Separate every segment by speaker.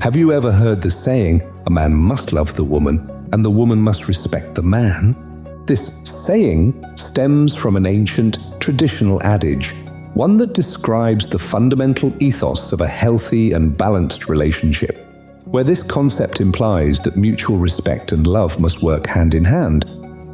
Speaker 1: Have you ever heard the saying, a man must love the woman and the woman must respect the man? This saying stems from an ancient, traditional adage, one that describes the fundamental ethos of a healthy and balanced relationship, where this concept implies that mutual respect and love must work hand in hand,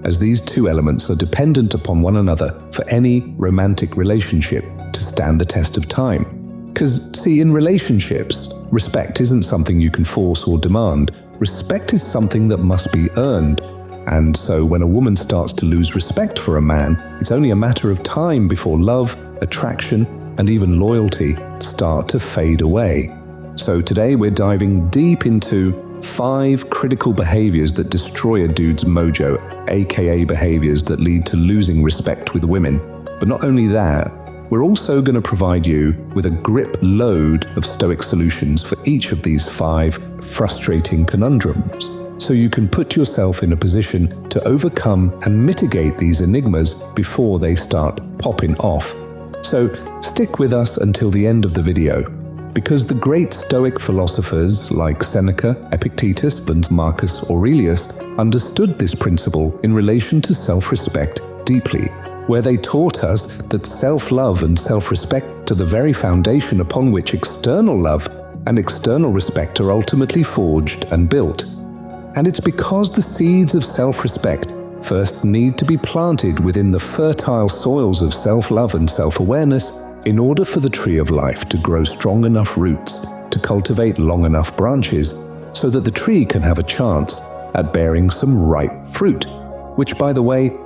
Speaker 1: as these two elements are dependent upon one another for any romantic relationship to stand the test of time. Because, see, in relationships, respect isn't something you can force or demand. Respect is something that must be earned. And so when a woman starts to lose respect for a man, it's only a matter of time before love, attraction, and even loyalty start to fade away. So today we're diving deep into 5 critical behaviors that destroy a dude's mojo, aka behaviors that lead to losing respect with women. But not only that, we're also going to provide you with a grip load of Stoic solutions for each of these 5 frustrating conundrums, so you can put yourself in a position to overcome and mitigate these enigmas before they start popping off. So stick with us until the end of the video, because the great Stoic philosophers like Seneca, Epictetus, and Marcus Aurelius understood this principle in relation to self-respect deeply, where they taught us that self-love and self-respect are the very foundation upon which external love and external respect are ultimately forged and built. And it's because the seeds of self-respect first need to be planted within the fertile soils of self-love and self-awareness in order for the tree of life to grow strong enough roots to cultivate long enough branches so that the tree can have a chance at bearing some ripe fruit, which, by the way,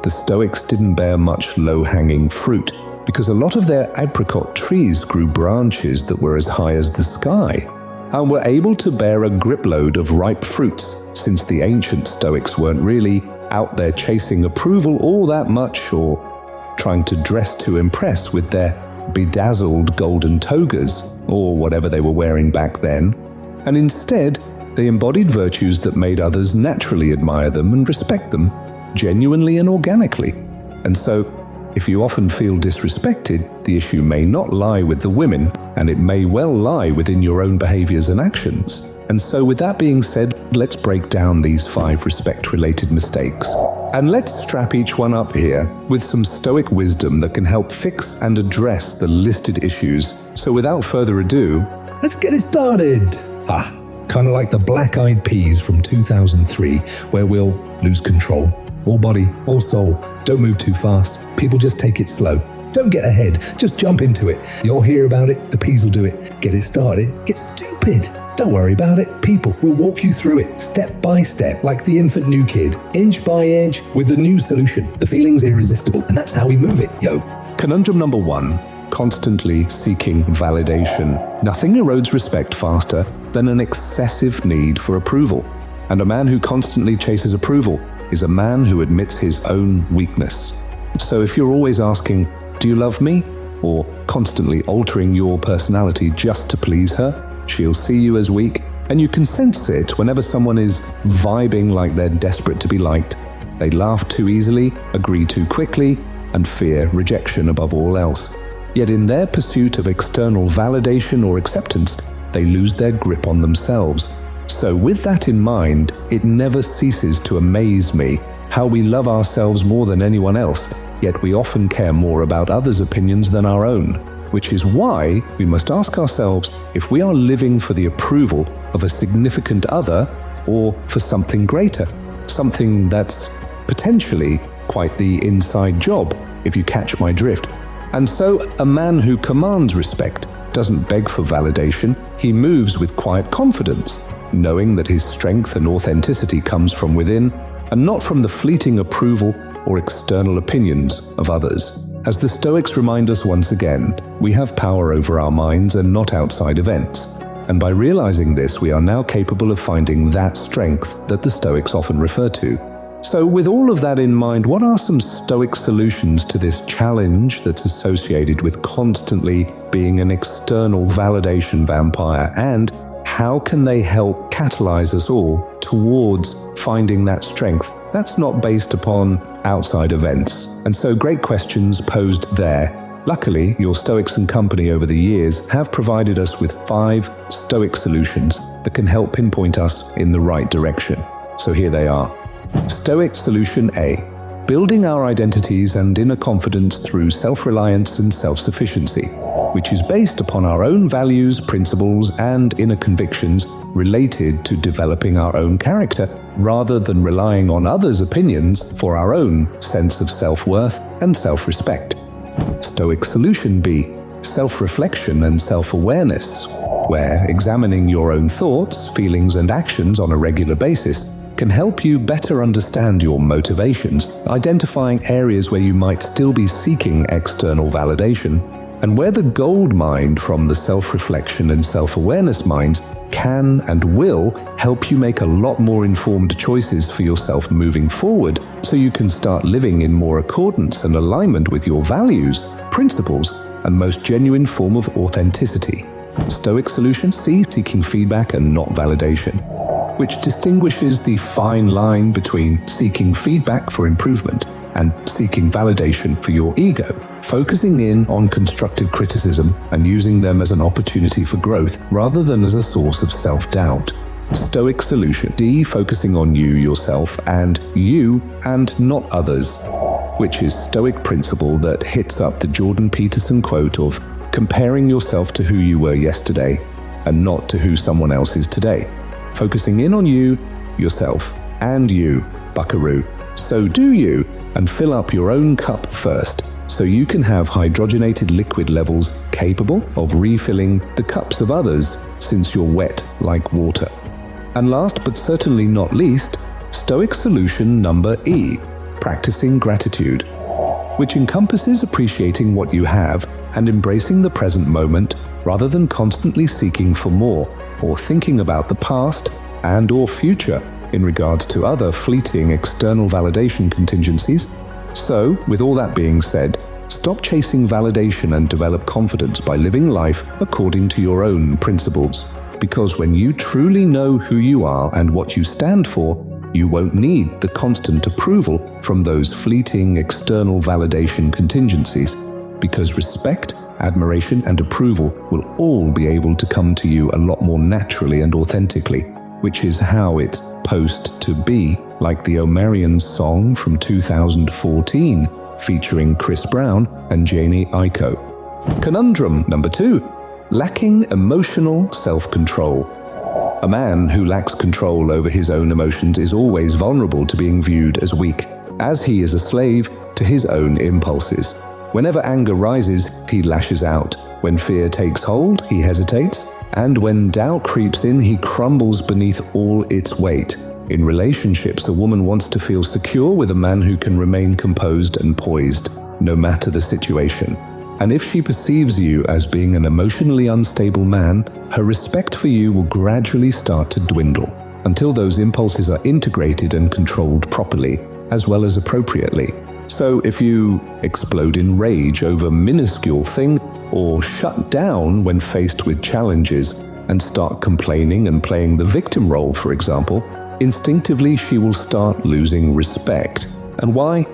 Speaker 1: the Stoics didn't bear much low-hanging fruit because a lot of their apricot trees grew branches that were as high as the sky and were able to bear a grip load of ripe fruits, since the ancient Stoics weren't really out there chasing approval all that much or trying to dress to impress with their bedazzled golden togas or whatever they were wearing back then, and instead they embodied virtues that made others naturally admire them and respect them, genuinely and organically. And so, if you often feel disrespected, the issue may not lie with the women, and it may well lie within your own behaviors and actions. And so with that being said, let's break down these 5 respect-related mistakes. And let's strap each one up here with some Stoic wisdom that can help fix and address the listed issues. So without further ado,
Speaker 2: let's get it started! Kind of like the Black Eyed Peas from 2003, where we'll lose control. All body, all soul. Don't move too fast. People just take it slow. Don't get ahead. Just jump into it. You'll hear about it. The P's will do it. Get it started. It's stupid. Don't worry about it. People will walk you through it, step by step, like the infant new kid, inch by inch, with the new solution. The feeling's irresistible, and that's how we move it, yo.
Speaker 1: Conundrum number 1, constantly seeking validation. Nothing erodes respect faster than an excessive need for approval. And a man who constantly chases approval is a man who admits his own weakness. So if you're always asking, do you love me? Or constantly altering your personality just to please her, she'll see you as weak, and you can sense it whenever someone is vibing like they're desperate to be liked. They laugh too easily, agree too quickly, and fear rejection above all else. Yet in their pursuit of external validation or acceptance, they lose their grip on themselves. So with that in mind, it never ceases to amaze me how we love ourselves more than anyone else, yet we often care more about others' opinions than our own. Which is why we must ask ourselves if we are living for the approval of a significant other or for something greater, something that's potentially quite the inside job, if you catch my drift. And so a man who commands respect doesn't beg for validation, he moves with quiet confidence, knowing that his strength and authenticity comes from within and not from the fleeting approval or external opinions of others. As the Stoics remind us once again, we have power over our minds and not outside events. And by realizing this, we are now capable of finding that strength that the Stoics often refer to. So with all of that in mind, what are some Stoic solutions to this challenge that's associated with constantly being an external validation vampire, and how can they help catalyze us all towards finding that strength that's not based upon outside events? And so great questions posed there. Luckily, your Stoics and company over the years have provided us with 5 Stoic solutions that can help pinpoint us in the right direction. So here they are. Stoic Solution A: building our identities and inner confidence through self-reliance and self-sufficiency, which is based upon our own values, principles, and inner convictions related to developing our own character, rather than relying on others' opinions for our own sense of self-worth and self-respect. Stoic Solution B: self-reflection and self-awareness, where examining your own thoughts, feelings, and actions on a regular basis can help you better understand your motivations, identifying areas where you might still be seeking external validation, and where the gold mined from the self-reflection and self-awareness minds can and will help you make a lot more informed choices for yourself moving forward, so you can start living in more accordance and alignment with your values, principles, and most genuine form of authenticity. Stoic Solution C: seeking feedback and not validation, which distinguishes the fine line between seeking feedback for improvement and seeking validation for your ego, focusing in on constructive criticism and using them as an opportunity for growth rather than as a source of self-doubt. Stoic Solution D: focusing on you, yourself, and not others, which is Stoic principle that hits up the Jordan Peterson quote of comparing yourself to who you were yesterday and not to who someone else is today. Focusing in on you, yourself, and you, buckaroo. So do you, and fill up your own cup first, so you can have hydrogenated liquid levels capable of refilling the cups of others, since you're wet like water. And last but certainly not least, Stoic Solution number E: practicing gratitude, which encompasses appreciating what you have and embracing the present moment rather than constantly seeking for more or thinking about the past and/or future in regards to other fleeting external validation contingencies. So, with all that being said, stop chasing validation and develop confidence by living life according to your own principles. Because when you truly know who you are and what you stand for, you won't need the constant approval from those fleeting external validation contingencies. Because respect, admiration, and approval will all be able to come to you a lot more naturally and authentically, which is how it's supposed to be, like the Omarion song from 2014, featuring Chris Brown and Janie Aiko. Conundrum number 2: lacking emotional self-control. A man who lacks control over his own emotions is always vulnerable to being viewed as weak, as he is a slave to his own impulses. Whenever anger rises, he lashes out. When fear takes hold, he hesitates. And when doubt creeps in, he crumbles beneath all its weight. In relationships, a woman wants to feel secure with a man who can remain composed and poised, no matter the situation. And if she perceives you as being an emotionally unstable man, her respect for you will gradually start to dwindle, until those impulses are integrated and controlled properly, as well as appropriately. So if you explode in rage over a minuscule thing, or shut down when faced with challenges, and start complaining and playing the victim role, for example, instinctively she will start losing respect. And why?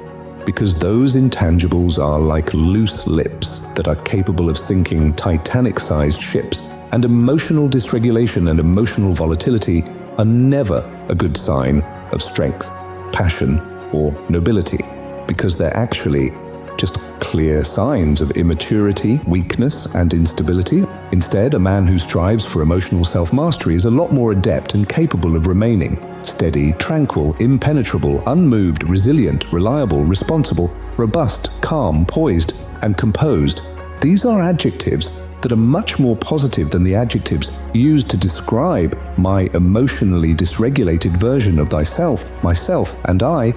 Speaker 1: Because those intangibles are like loose lips that are capable of sinking Titanic-sized ships, and emotional dysregulation and emotional volatility are never a good sign of strength, passion, or nobility, because they're actually just clear signs of immaturity, weakness, and instability. Instead, a man who strives for emotional self-mastery is a lot more adept and capable of remaining steady, tranquil, impenetrable, unmoved, resilient, reliable, responsible, robust, calm, poised, and composed. These are adjectives that are much more positive than the adjectives used to describe my emotionally dysregulated version of thyself, myself, and I.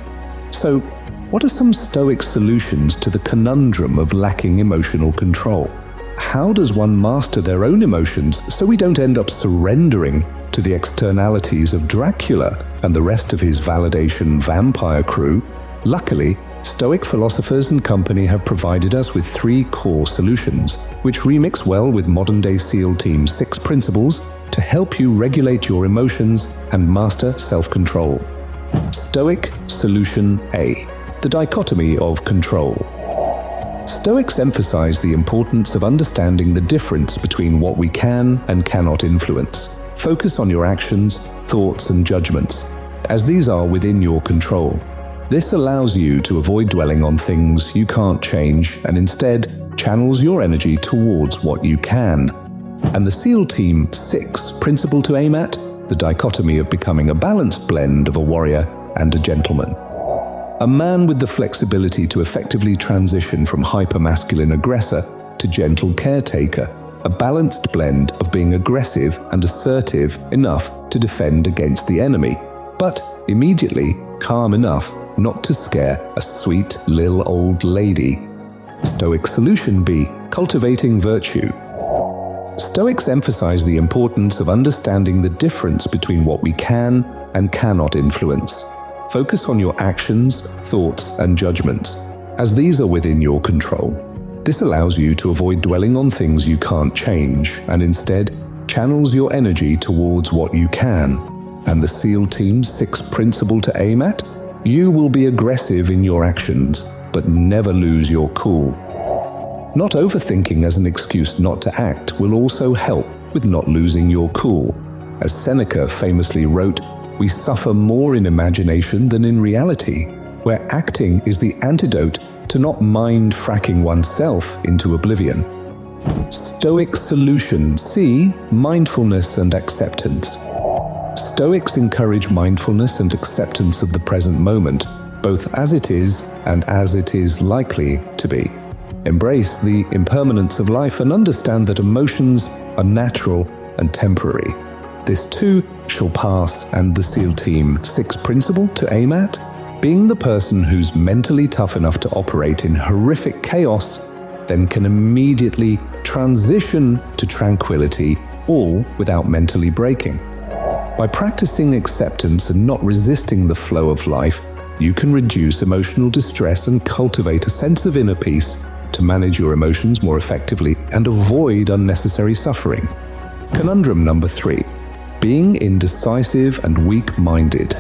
Speaker 1: So, what are some Stoic solutions to the conundrum of lacking emotional control? How does one master their own emotions so we don't end up surrendering to the externalities of Dracula and the rest of his validation vampire crew? Luckily, Stoic philosophers and company have provided us with 3 core solutions, which remix well with modern-day SEAL Team 6 principles to help you regulate your emotions and master self-control. Stoic Solution A: the dichotomy of control. Stoics emphasize the importance of understanding the difference between what we can and cannot influence. Focus on your actions, thoughts, and judgments, as these are within your control. This allows you to avoid dwelling on things you can't change and instead channels your energy towards what you can. And the SEAL Team 6 principle to aim at, the dichotomy of becoming a balanced blend of a warrior and a gentleman. A man with the flexibility to effectively transition from hyper-masculine aggressor to gentle caretaker, a balanced blend of being aggressive and assertive enough to defend against the enemy, but immediately calm enough not to scare a sweet lil old lady. Stoic Solution B, cultivating virtue. Stoics emphasize the importance of understanding the difference between what we can and cannot influence. Focus on your actions, thoughts, and judgments, as these are within your control. This allows you to avoid dwelling on things you can't change and instead channels your energy towards what you can. And the SEAL Team's 6th principle to aim at? You will be aggressive in your actions, but never lose your cool. Not overthinking as an excuse not to act will also help with not losing your cool. As Seneca famously wrote, we suffer more in imagination than in reality, where acting is the antidote to not mind fracking oneself into oblivion. Stoic Solution C, mindfulness and acceptance. Stoics encourage mindfulness and acceptance of the present moment, both as it is and as it is likely to be. Embrace the impermanence of life and understand that emotions are natural and temporary. This too shall pass, and the SEAL Team 6 principle to aim at? Being the person who's mentally tough enough to operate in horrific chaos, then can immediately transition to tranquility, all without mentally breaking. By practicing acceptance and not resisting the flow of life, you can reduce emotional distress and cultivate a sense of inner peace to manage your emotions more effectively and avoid unnecessary suffering. Conundrum number 3. Being indecisive and weak-minded.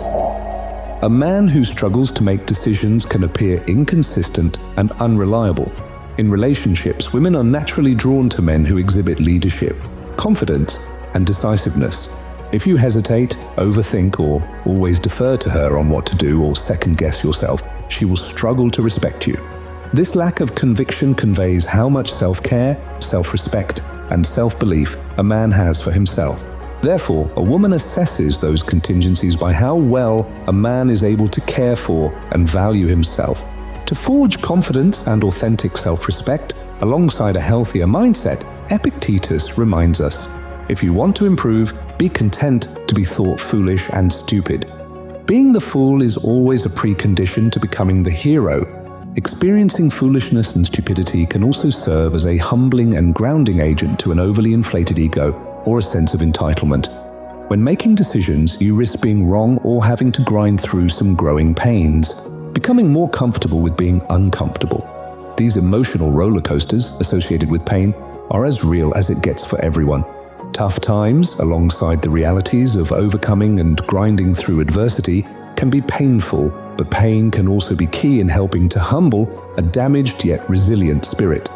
Speaker 1: A man who struggles to make decisions can appear inconsistent and unreliable. In relationships, women are naturally drawn to men who exhibit leadership, confidence, and decisiveness. If you hesitate, overthink, or always defer to her on what to do or second-guess yourself, she will struggle to respect you. This lack of conviction conveys how much self-care, self-respect, and self-belief a man has for himself. Therefore, a woman assesses those contingencies by how well a man is able to care for and value himself. To forge confidence and authentic self-respect, alongside a healthier mindset, Epictetus reminds us, if you want to improve, be content to be thought foolish and stupid. Being the fool is always a precondition to becoming the hero. Experiencing foolishness and stupidity can also serve as a humbling and grounding agent to an overly inflated ego or a sense of entitlement. When making decisions, you risk being wrong or having to grind through some growing pains, becoming more comfortable with being uncomfortable. These emotional roller coasters associated with pain are as real as it gets for everyone. Tough times, alongside the realities of overcoming and grinding through adversity, can be painful, but pain can also be key in helping to humble a damaged yet resilient spirit.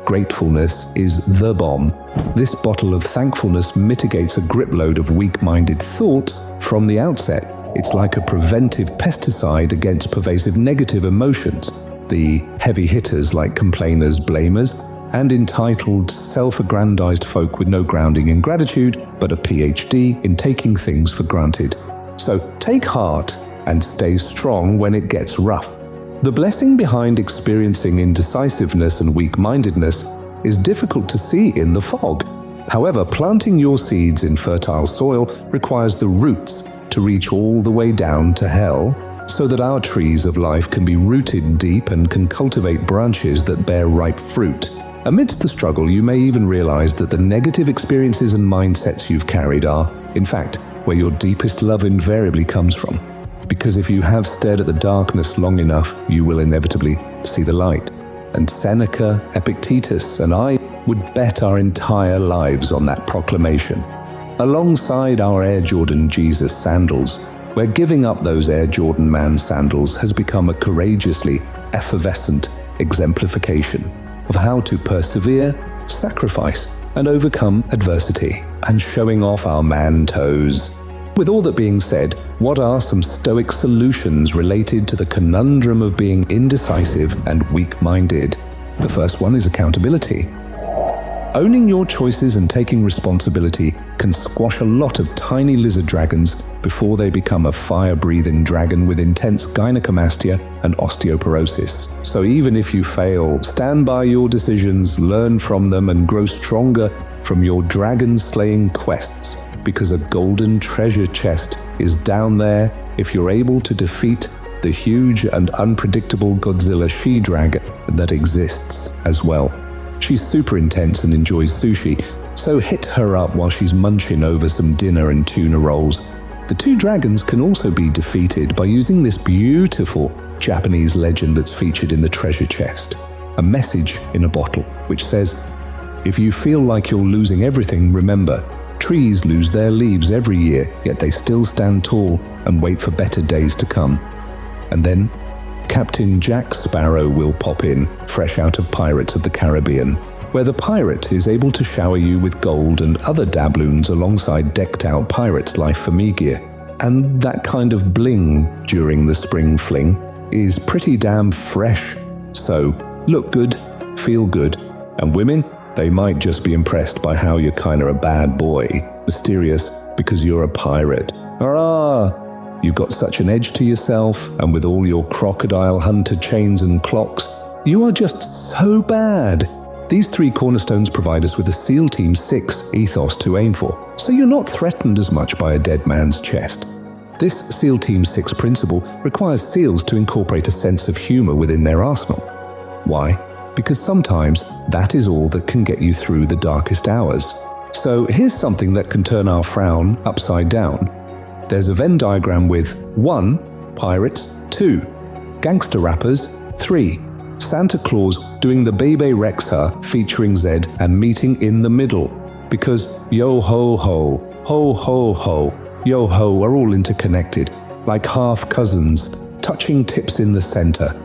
Speaker 1: Gratefulness is the bomb. This bottle of thankfulness mitigates a grip load of weak-minded thoughts from the outset. It's like a preventive pesticide against pervasive negative emotions, the heavy hitters like complainers, blamers, and entitled, self-aggrandized folk with no grounding in gratitude, but a PhD in taking things for granted. So take heart and stay strong when it gets rough. The blessing behind experiencing indecisiveness and weak-mindedness is difficult to see in the fog. However, planting your seeds in fertile soil requires the roots to reach all the way down to hell, so that our trees of life can be rooted deep and can cultivate branches that bear ripe fruit. Amidst the struggle, you may even realize that the negative experiences and mindsets you've carried are, in fact, where your deepest love invariably comes from. Because if you have stared at the darkness long enough, you will inevitably see the light. And Seneca, Epictetus, and I would bet our entire lives on that proclamation. Alongside our Air Jordan Jesus sandals, where giving up those Air Jordan man sandals has become a courageously effervescent exemplification of how to persevere, sacrifice, and overcome adversity, and showing off our man toes. With all that being said, what are some Stoic solutions related to the conundrum of being indecisive and weak-minded? The first one is accountability. Owning your choices and taking responsibility can squash a lot of tiny lizard dragons before they become a fire-breathing dragon with intense gynecomastia and osteoporosis. So even if you fail, stand by your decisions, learn from them, and grow stronger from your dragon-slaying quests, because a golden treasure chest is down there if you're able to defeat the huge and unpredictable Godzilla she-dragon that exists as well. She's super intense and enjoys sushi, so hit her up while she's munching over some dinner and tuna rolls. The two dragons can also be defeated by using this beautiful Japanese legend that's featured in the treasure chest. A message in a bottle, which says, "If you feel like you're losing everything, remember, trees lose their leaves every year, yet they still stand tall and wait for better days to come." And then Captain Jack Sparrow will pop in, fresh out of Pirates of the Caribbean, where the pirate is able to shower you with gold and other doubloons alongside decked-out pirates' life-for-me gear. And that kind of bling during the spring fling is pretty damn fresh. So, look good, feel good, and women, they might just be impressed by how you're kinda a bad boy, mysterious because you're a pirate. Hurrah! You've got such an edge to yourself, and with all your crocodile hunter chains and clocks, you are just so bad. These three cornerstones provide us with a SEAL Team 6 ethos to aim for, so you're not threatened as much by a dead man's chest. This SEAL Team 6 principle requires SEALs to incorporate a sense of humor within their arsenal. Why? Because sometimes that is all that can get you through the darkest hours. So here's something that can turn our frown upside down. There's a Venn diagram with 1. Pirates, 2. Gangster rappers, 3. Santa Claus doing the Bebe Rexha featuring Zed and meeting in the middle. Because yo ho ho, ho ho ho, yo ho are all interconnected, like half cousins, touching tips in the center.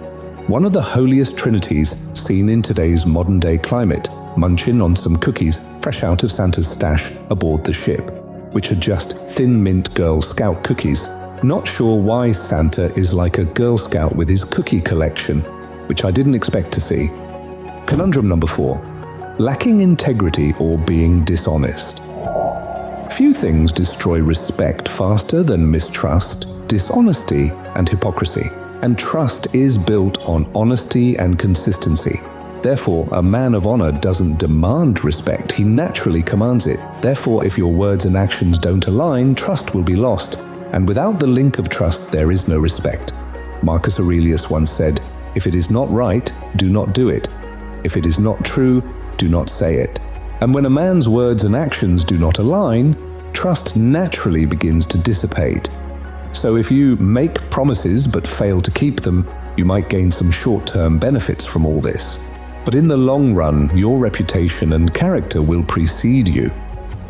Speaker 1: One of the holiest trinities seen in today's modern day climate, munching on some cookies fresh out of Santa's stash aboard the ship, which are just Thin Mint Girl Scout cookies. Not sure why Santa is like a Girl Scout with his cookie collection, which I didn't expect to see. Conundrum number 4. Lacking integrity or being dishonest. Few things destroy respect faster than mistrust, dishonesty, and hypocrisy. And trust is built on honesty and consistency. Therefore, a man of honor doesn't demand respect, he naturally commands it. Therefore, if your words and actions don't align, trust will be lost. And without the link of trust, there is no respect. Marcus Aurelius once said, "If it is not right, do not do it. If it is not true, do not say it." And when a man's words and actions do not align, trust naturally begins to dissipate. So if you make promises but fail to keep them, you might gain some short-term benefits from all this. But in the long run, your reputation and character will precede you.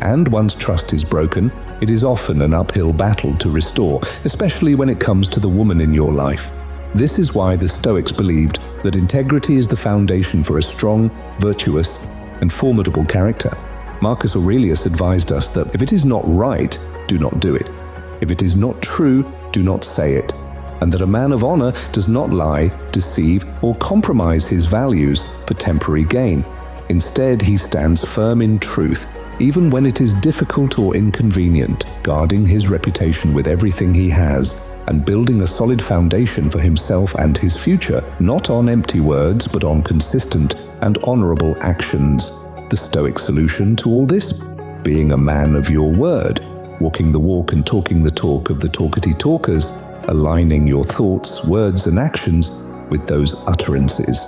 Speaker 1: And once trust is broken, it is often an uphill battle to restore, especially when it comes to the woman in your life. This is why the Stoics believed that integrity is the foundation for a strong, virtuous, and formidable character. Marcus Aurelius advised us that if it is not right, do not do it. If it is not true, do not say it. And that a man of honor does not lie, deceive, or compromise his values for temporary gain. Instead, he stands firm in truth, even when it is difficult or inconvenient, guarding his reputation with everything he has, and building a solid foundation for himself and his future, not on empty words, but on consistent and honorable actions. The Stoic solution to all this? Being a man of your word, walking the walk and talking the talk of the talkity talkers, aligning your thoughts, words, and actions with those utterances.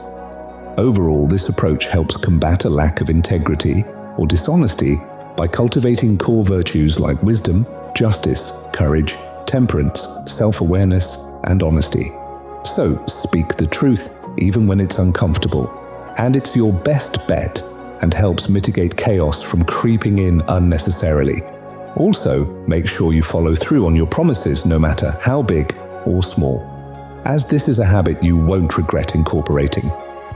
Speaker 1: Overall, this approach helps combat a lack of integrity or dishonesty by cultivating core virtues like wisdom, justice, courage, temperance, self-awareness, and honesty. So, speak the truth, even when it's uncomfortable. And it's your best bet and helps mitigate chaos from creeping in unnecessarily. Also, make sure you follow through on your promises, no matter how big or small, as this is a habit you won't regret incorporating.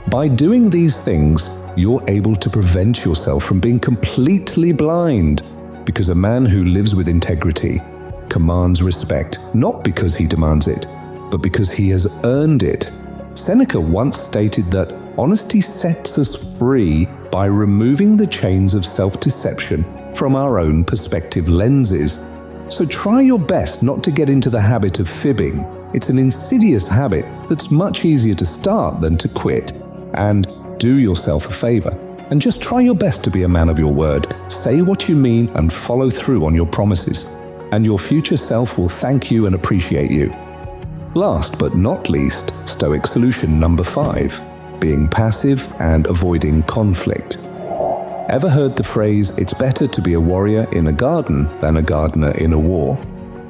Speaker 1: By doing these things, you're able to prevent yourself from being completely blind, because a man who lives with integrity commands respect, not because he demands it, but because he has earned it. Seneca once stated that honesty sets us free by removing the chains of self-deception from our own perspective lenses. So try your best not to get into the habit of fibbing. It's an insidious habit that's much easier to start than to quit. And do yourself a favor and just try your best to be a man of your word. Say what you mean and follow through on your promises. And your future self will thank you and appreciate you. Last but not least, Stoic solution number 5, being passive and avoiding conflict. Ever heard the phrase, "It's better to be a warrior in a garden than a gardener in a war"?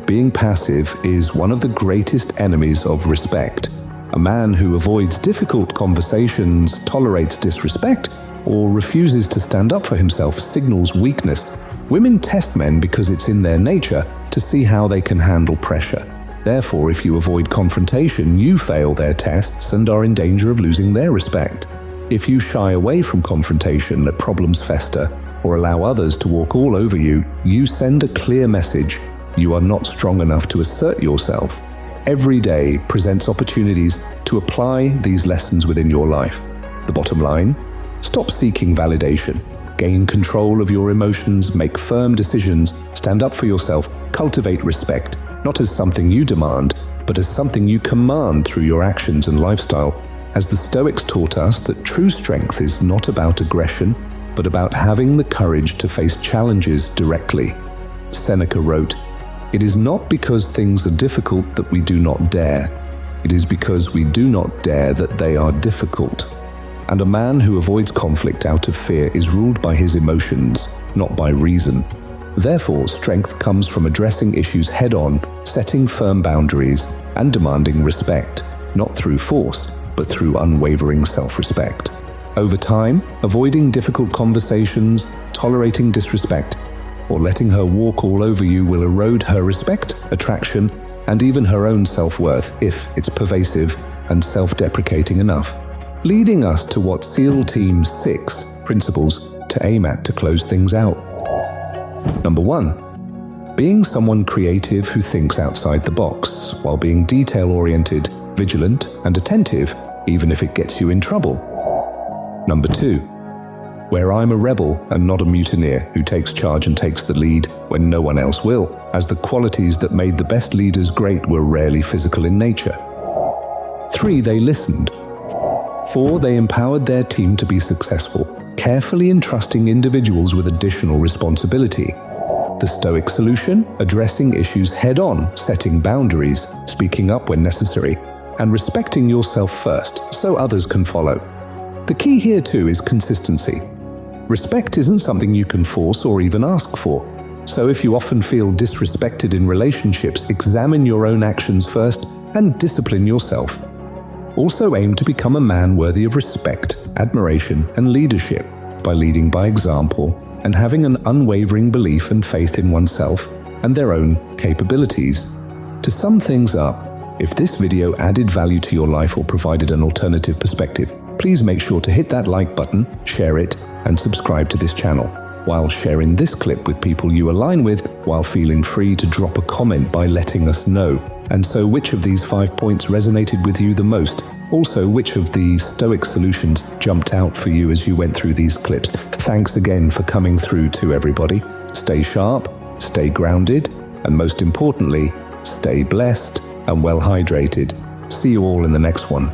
Speaker 1: Being passive is one of the greatest enemies of respect. A man who avoids difficult conversations, tolerates disrespect, or refuses to stand up for himself signals weakness. Women test men because it's in their nature to see how they can handle pressure. Therefore, if you avoid confrontation, you fail their tests and are in danger of losing their respect. If you shy away from confrontation, let problems fester, or allow others to walk all over you, you send a clear message: you are not strong enough to assert yourself. Every day presents opportunities to apply these lessons within your life. The bottom line: stop seeking validation. Gain control of your emotions, make firm decisions, stand up for yourself, cultivate respect, not as something you demand, but as something you command through your actions and lifestyle. As the Stoics taught us that true strength is not about aggression, but about having the courage to face challenges directly. Seneca wrote, "It is not because things are difficult that we do not dare. It is because we do not dare that they are difficult." And a man who avoids conflict out of fear is ruled by his emotions, not by reason. Therefore, strength comes from addressing issues head-on, setting firm boundaries, and demanding respect, not through force, but through unwavering self-respect. Over time, avoiding difficult conversations, tolerating disrespect, or letting her walk all over you will erode her respect, attraction, and even her own self-worth if it's pervasive and self-deprecating enough. Leading us to what SEAL Team 6 principles to aim at to close things out. Number 1. Being someone creative who thinks outside the box, while being detail-oriented, vigilant, and attentive, even if it gets you in trouble. Number 2. Where I'm a rebel and not a mutineer who takes charge and takes the lead when no one else will, as the qualities that made the best leaders great were rarely physical in nature. 3. They listened. 4. They empowered their team to be successful, carefully entrusting individuals with additional responsibility. The Stoic solution: addressing issues head-on, setting boundaries, speaking up when necessary, and respecting yourself first so others can follow. The key here too is consistency. Respect isn't something you can force or even ask for. So if you often feel disrespected in relationships, examine your own actions first and discipline yourself. Also aim to become a man worthy of respect, admiration, and leadership by leading by example and having an unwavering belief and faith in oneself and their own capabilities. To sum things up, if this video added value to your life or provided an alternative perspective, please make sure to hit that like button, share it, and subscribe to this channel, while sharing this clip with people you align with, while feeling free to drop a comment by letting us know. And so, which of these 5 points resonated with you the most? Also, which of the Stoic solutions jumped out for you as you went through these clips? Thanks again for coming through to everybody. Stay sharp, stay grounded, and most importantly, stay blessed and well hydrated. See you all in the next one.